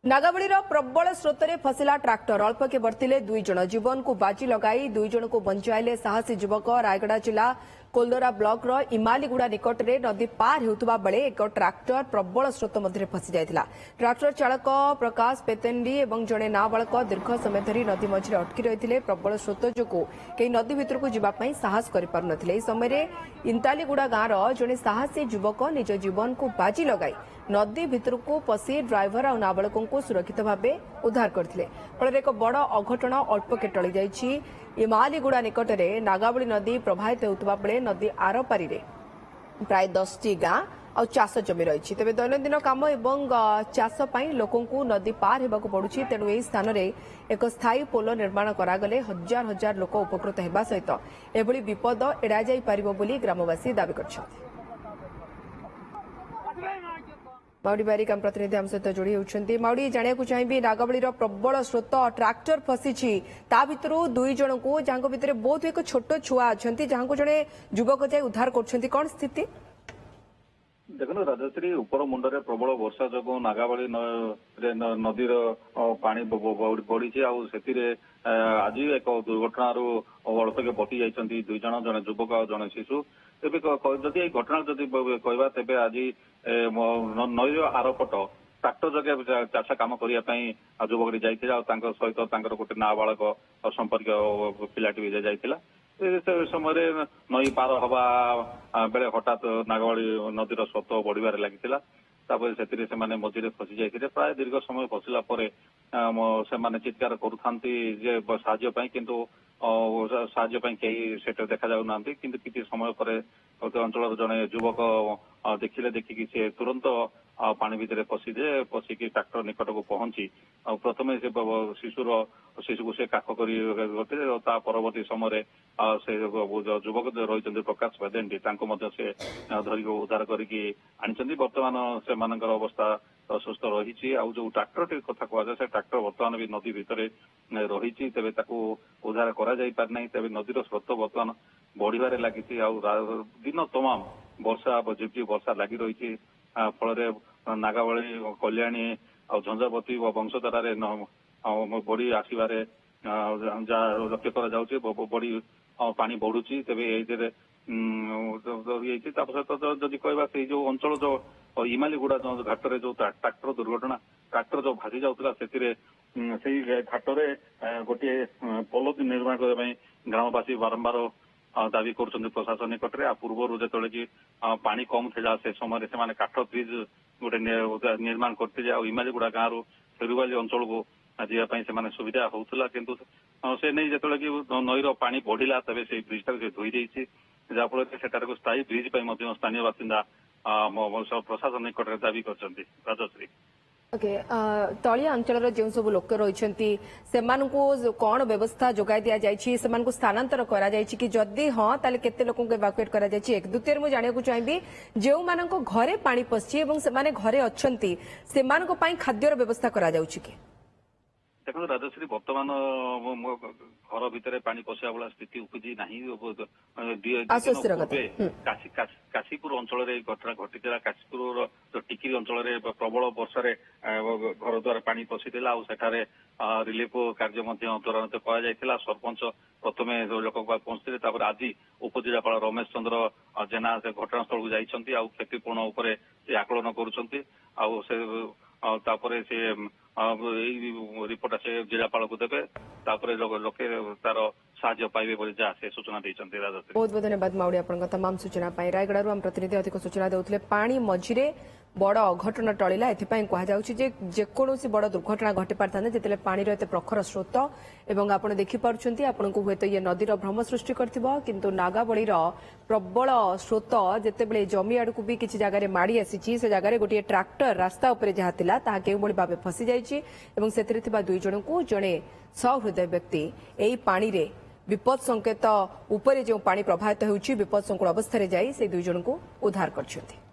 नागावलीर प्रबल स्रोत फसिला ट्राक्टर अल्प के बर्तिले दुई जन जीवन को बाजी लगाई दुई जन को बंचाइले साहसी युवक रायगड़ा जिला कोलदरा ब्लॉक इमालीगुड़ा निकट में नदी पार होता बेले एक ट्राक्टर प्रबल स्रोत मध्य फसी जाता ट्राक्टर चालक प्रकाश पेतेंडी और जड़े नाबालक दीर्घ समय धरी नदी मझे अटकी रही प्रबल स्रोत जो कई नदी भितर को जावाई साहस कर समय इंतालीगुड़ा गांव जड़े साहसी युवक निज जीवन को बाजी लगाई नदी भितर को पशि ड्राइवर और नाबालकों को सुरक्षित भाव उद्धार करते फल एक बड़ अघटन अल्प के टली जाइछि इमालीगुड़ा निकट में नागावली नदी प्रवाहित होता बेले नदी आर पारी प्राय 10टी गां और चाष जमी रही तेज दैनंदिन काम और चाष लोकों को नदी पार होगा पड़ुछि तेणु यह स्थान में एक स्थायी पोल निर्माण करागले हजार हजार लोक उपकृत होगा सहित एभली विपद एड़ा जाई पारिबो बोली ग्रामवासी दावी करछन्ति। माउडी बारिक आम प्रतिनिधि आम सहित जोड़ी होती माउडी जाना चाहिए नागावलीर प्रबल स्रोत ट्राक्टर फसी भर दुई जन को जहां भितर बहुत एक छोट छुआ अच्छा जहां जड़े युवक जाए उद्धार कर स्थिति देखो राजश्री उपर मुंडे प्रबल वर्षा जो नागावली नदीर पानी बढ़ी आज एक दुर्घटना अल्पके बति जाती दुई जन जड़े युवक और जड़े शिशु तेज जदि घटना जदि कहवा तेज आज नईर आरपट ट्राक्टर जगह चाष कम करने युवक जाता सहित गोटे नाबालक संपर्क पिलाटी भी जाता से समय नई पार हवा बेले हठात नागावली नदीर स्रोत बढ़िबार लगी से मझे फसी जाते प्राय दीर्घ समय फसिला से चित्कार करुँचे किंतु कहीं देखा जाऊना कि समय पर अंचल जड़े युवक देखिकी से तुरंत पानी भितर पशिकी ट्राक्टर निकट को पहुंची प्रथम से शिशु को से काख कर परवर्ती समय से युवक रही प्रकाश पेदेंडी से धरिक उद्धार करनी बर्तमान से अवस्था सुस्थ रही जो ट्राक्टर कथा कहुए से ट्राक्टर बर्तमान भी नदी भितर रही तेज उद्धार कराई तेज नदीर स्रोत बर्तमान बढ़िबार लगी दिन तमाम वर्षा झिपझिप वर्षा लगी रही फल नागावली कल्याणी और झंझावती और वंशधारा बढ़ी आसबार लक्ष्य करी पानी बढ़ुची तेज सहित जदि कहवा से जो अंचल जो इमालीगुड़ा जो घाटर जो ट्राक्टर दुर्घटना ट्राक्टर जो भासी जाऊला से घाटर गोटे पोल निर्माण करने ग्रामवासी बारंबार दावी कर प्रशासन निकट में पूर्व जो कि पानी कम था से समय से काठ ब्रिज गोटे निर्माण करते इमालीगुड़ा गाँव फेरुवाली अंचल को जावाई सुविधा होता किंतु से नहीं जो कि नईर पानी बढ़ला तेज से ब्रिजटा से धोई देती जहाँफल से स्थायी ब्रिज स्थानीय बासिंदा प्रशासन निकट में दावी कर राजश्री ओके तलिया अंचल जो सब लोक रही कौन व्यवस्था जोगाई दि जाए स्थानांतर कि जदि हाँ ताले केते लोक इवाकुएट कर एक द्वितीय मुझे जानक चाहिए जो घरे पानी पशि घरे अच्छा खाद्यर व्यवस्था करा कि देखो राजश्री बर्तमान घर भितर पानी पशिया वाला स्थिति उपजी ना काशीपुर अंचल घटना घटी काशीपुर जो टिकिरी अंचल प्रबल वर्षा घर द्वार पानी पशिला रिलीफ कार्य त्वरान्वित करा सरपंच प्रथम लोक पहुंचते आज उपजिलापाल रमेश चंद्र जेना से घटनास्थल को जाइछंती आ क्षतिपूर्ण उपर आकलन करुछंती से रिपोर्ट से जिलापाल को देवे लोके तार साहाय्य पाइबे बोली जा से सूचना देइछंती राजश्री। बहुत बहुत धन्यवाद माउडी आपन तमाम सूचना पाई रायगड़ारू हम प्रतिनिधि अधिक सूचना देउथले पानी मझिरे बड़ अघटन टलिला एथिपाई कहा जाउछि जे जेकोनोसी बड़ दुर्घटना घटी पारथाने जेतेले पानी रो एते प्रखर स्रोत एवं आपण देखि पारुछंती आपनको हुए तो ये नदीर भ्रम सृष्टि करथिबो किंतु नागावलीर प्रबल स्रोत जेतेबेले जमी आडकू भी किछि जगह माड़ी आसीछि से जगह गोटे ट्राक्टर रास्ता उपरे जहा थिला ताहा केउ बळी भाबे फसी जाइछि एवं सेथिरे थिबा दुई जण को जणे सहृदय व्यक्ति एई पानी रे विपद संकेत उपरे जो पानी प्रवाहित होउछि विपद संकुल अवस्था रे जाई से दुई जण को उद्धार करछथि।